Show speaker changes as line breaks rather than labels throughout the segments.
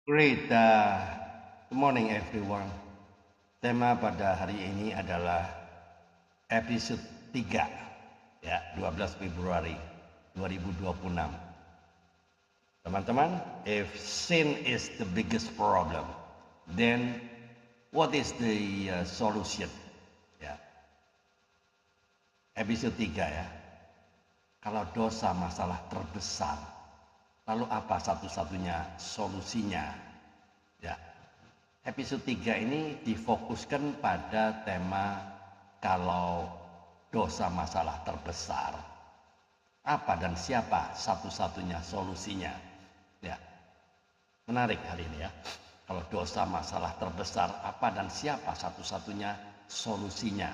Great, good morning everyone. Tema pada hari ini adalah episode 3, ya, 12 Februari 2026. Teman-teman, if sin is the biggest problem, then what is the solution? Ya, episode 3 ya. Kalau dosa masalah terbesar, lalu apa satu-satunya solusinya? Ya, episode 3 ini difokuskan pada tema kalau dosa masalah terbesar, apa dan siapa satu-satunya solusinya? Ya, menarik hari ini ya. Kalau dosa masalah terbesar, apa dan siapa satu-satunya solusinya?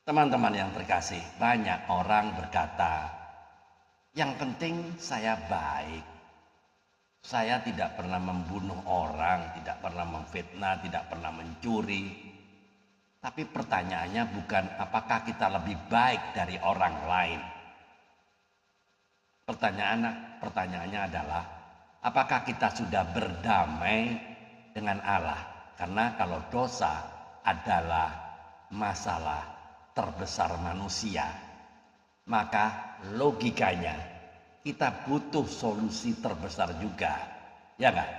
Teman-teman yang terkasih, banyak orang berkata, yang penting saya baik. Saya tidak pernah membunuh orang, tidak pernah memfitnah, tidak pernah mencuri. Tapi pertanyaannya bukan apakah kita lebih baik dari orang lain. Pertanyaannya adalah apakah kita sudah berdamai dengan Allah? Karena kalau dosa adalah masalah terbesar manusia, maka logikanya kita butuh solusi terbesar juga, ya enggak?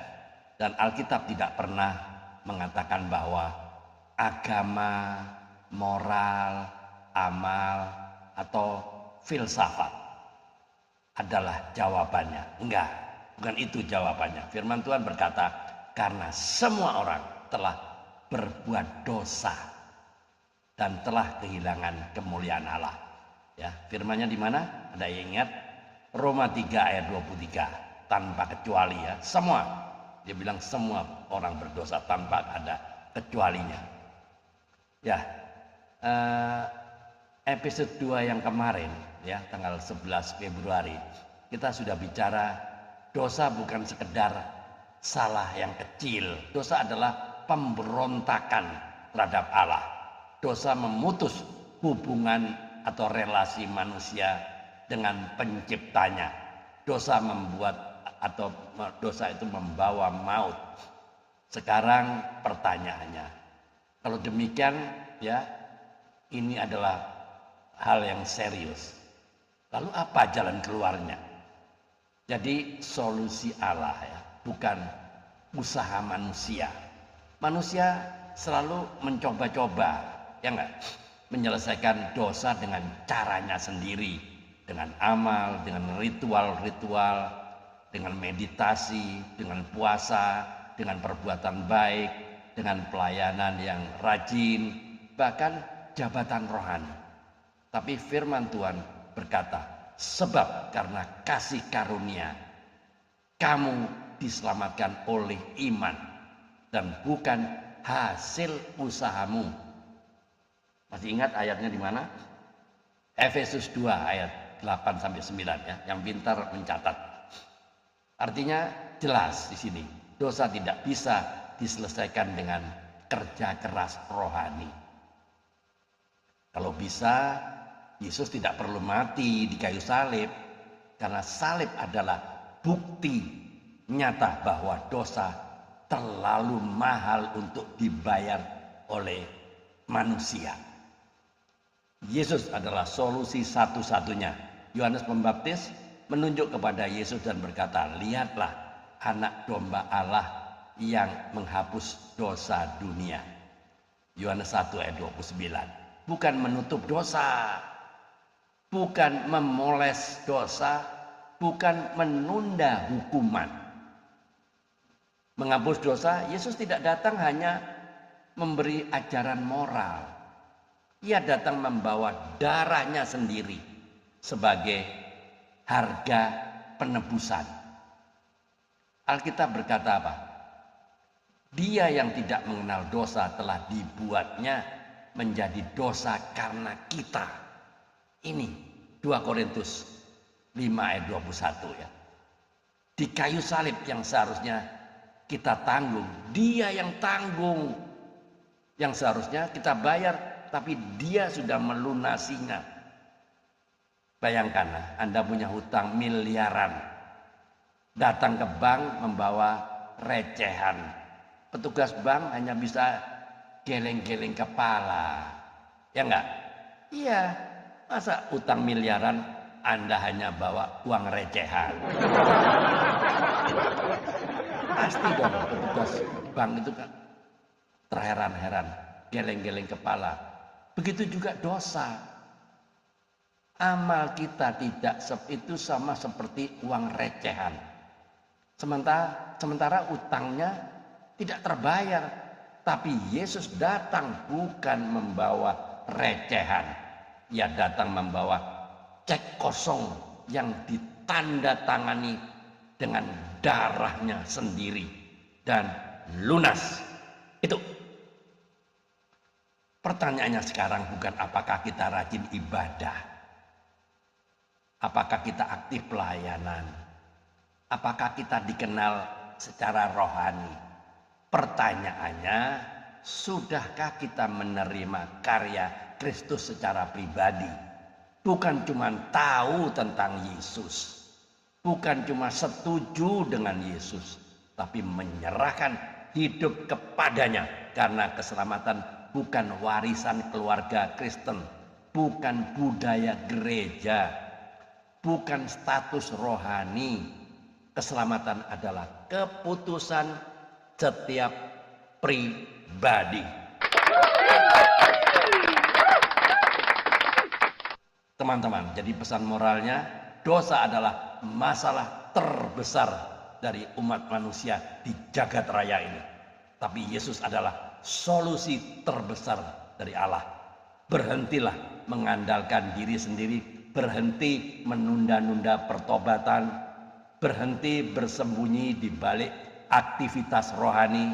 Dan Alkitab tidak pernah mengatakan bahwa agama, moral, amal, atau filsafat adalah jawabannya. Enggak, bukan itu jawabannya. Firman Tuhan berkata, karena semua orang telah berbuat dosa dan telah kehilangan kemuliaan Allah. Ya, firmannya di mana? Ada yang ingat? Roma 3 ayat 23, tanpa kecuali ya, semua. Dia bilang semua orang berdosa tanpa ada kecualinya. Ya, episode 2 yang kemarin ya, tanggal 11 Februari, kita sudah bicara dosa bukan sekedar salah yang kecil. Dosa adalah pemberontakan terhadap Allah. Dosa memutus hubungan atau relasi manusia dengan penciptanya. Dosa membuat atau dosa itu membawa maut. Sekarang pertanyaannya, kalau demikian ya, ini adalah hal yang serius. Lalu apa jalan keluarnya? Jadi solusi Allah ya, bukan usaha manusia. Manusia selalu mencoba-coba, ya enggak, menyelesaikan dosa dengan caranya sendiri, dengan amal, dengan ritual-ritual, dengan meditasi, dengan puasa, dengan perbuatan baik, dengan pelayanan yang rajin, bahkan jabatan rohani. Tapi firman Tuhan berkata, sebab karena kasih karunia kamu diselamatkan oleh iman dan bukan hasil usahamu. Masih ingat ayatnya di mana? Efesus 2 ayat 8 sampai 9 ya, yang pintar mencatat. Artinya jelas di sini, dosa tidak bisa diselesaikan dengan kerja keras rohani. Kalau bisa, Yesus tidak perlu mati di kayu salib, karena salib adalah bukti nyata bahwa dosa terlalu mahal untuk dibayar oleh manusia. Yesus adalah solusi satu-satunya. Yohanes Pembaptis menunjuk kepada Yesus dan berkata, lihatlah anak domba Allah yang menghapus dosa dunia. Yohanes 1 ayat 29. Bukan menutup dosa, bukan memoles dosa, bukan menunda hukuman. Menghapus dosa, Yesus tidak datang hanya memberi ajaran moral. Ia datang membawa darahnya sendiri sebagai harga penebusan. Alkitab berkata apa? Dia yang tidak mengenal dosa telah dibuatnya menjadi dosa karena kita. Ini 2 Korintus 5 ayat 21 ya. Di kayu salib yang seharusnya kita tanggung, dia yang tanggung. Yang seharusnya kita bayar, tapi dia sudah melunasinya. Bayangkan, Anda punya hutang miliaran. Datang ke bank membawa recehan. Petugas bank hanya bisa geleng-geleng kepala. Ya enggak? Iya. Masa utang miliaran Anda hanya bawa uang recehan? Pasti dong petugas bank itu kan terheran-heran, geleng-geleng kepala. Begitu juga dosa. Amal kita tidak itu sama seperti uang recehan. Sementara utangnya tidak terbayar. Tapi Yesus datang bukan membawa recehan. Ia datang membawa cek kosong yang ditandatangani dengan darahnya sendiri dan lunas. Itu. Pertanyaannya sekarang bukan apakah kita rajin ibadah, apakah kita aktif pelayanan, apakah kita dikenal secara rohani. Pertanyaannya, sudahkah kita menerima karya Kristus secara pribadi? Bukan cuma tahu tentang Yesus, bukan cuma setuju dengan Yesus, tapi menyerahkan hidup kepadanya. Karena keselamatan bukan warisan keluarga Kristen, bukan budaya gereja, bukan status rohani. Keselamatan adalah keputusan setiap pribadi. Teman-teman, jadi pesan moralnya, dosa adalah masalah terbesar dari umat manusia di jagat raya ini. Tapi Yesus adalah solusi terbesar dari Allah. Berhentilah mengandalkan diri sendiri, berhenti menunda-nunda pertobatan, berhenti bersembunyi di balik aktivitas rohani,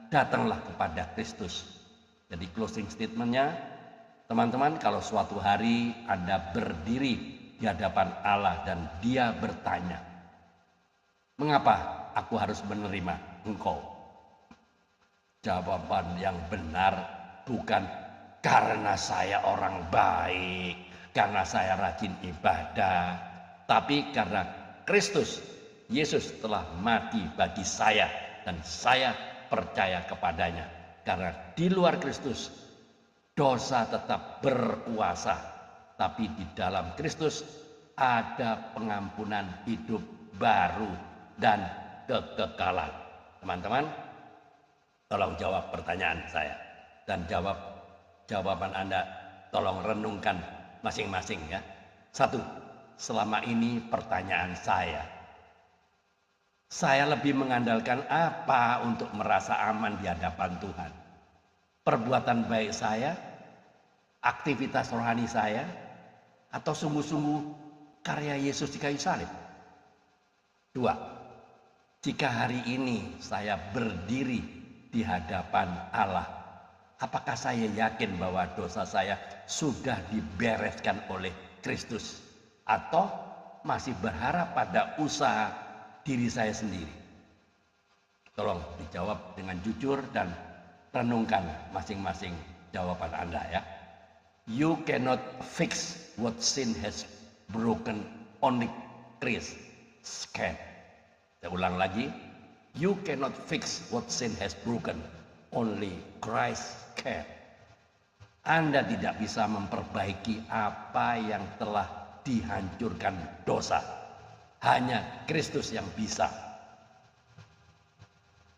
datanglah kepada Kristus. Jadi closing statementnya, teman-teman, kalau suatu hari Anda berdiri di hadapan Allah dan Dia bertanya, mengapa aku harus menerima engkau? Jawaban yang benar bukan karena saya orang baik, karena saya rajin ibadah, tapi karena Kristus, Yesus telah mati bagi saya dan saya percaya kepadanya. Karena di luar Kristus, dosa tetap berkuasa, tapi di dalam Kristus ada pengampunan hidup baru dan kekekalan. Teman-teman, tolong jawab pertanyaan saya dan jawaban Anda tolong renungkan masing-masing ya. 1. Selama ini pertanyaan saya lebih mengandalkan apa untuk merasa aman di hadapan Tuhan? Perbuatan baik saya, aktivitas rohani saya, atau sungguh-sungguh karya Yesus di kayu salib? 2. Jika hari ini saya berdiri di hadapan Allah, apakah saya yakin bahwa dosa saya sudah dibereskan oleh Kristus? Atau masih berharap pada usaha diri saya sendiri? Tolong dijawab dengan jujur dan renungkan masing-masing jawaban Anda ya. You cannot fix what sin has broken, only Christ can. Saya ulang lagi. You cannot fix what sin has broken, only Christ can. Anda tidak bisa memperbaiki apa yang telah dihancurkan dosa. Hanya Kristus yang bisa.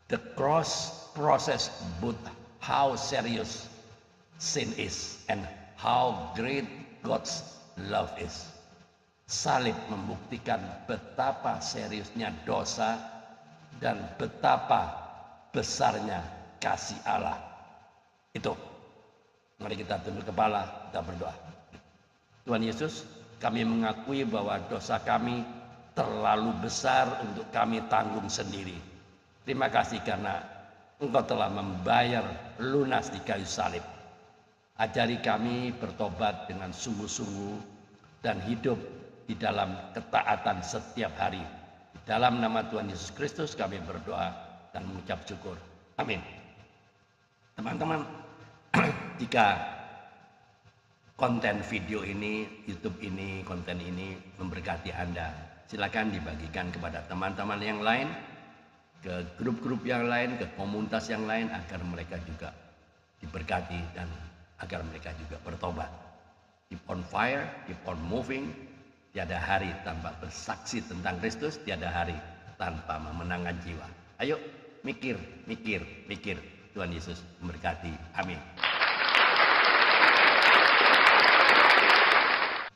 The cross process both how serious sin is and how great God's love is. Salib membuktikan betapa seriusnya dosa dan betapa besarnya kasih Allah. Itu. Mari kita tunduk kepala, kita berdoa. Tuhan Yesus, kami mengakui bahwa dosa kami terlalu besar untuk kami tanggung sendiri. Terima kasih karena Engkau telah membayar lunas di kayu salib. Ajari kami bertobat dengan sungguh-sungguh dan hidup di dalam ketaatan setiap hari. Dalam nama Tuhan Yesus Kristus kami berdoa dan mengucap syukur. Amin. Teman-teman, jika konten video ini, YouTube ini, konten ini memberkati Anda, silakan dibagikan kepada teman-teman yang lain, ke grup-grup yang lain, ke komunitas yang lain, agar mereka juga diberkati dan agar mereka juga bertobat. Keep on fire, keep on moving. Tiada hari tanpa bersaksi tentang Kristus, tiada hari tanpa memenangkan jiwa. Ayo mikir, mikir, mikir. Tuhan Yesus memberkati. Amin.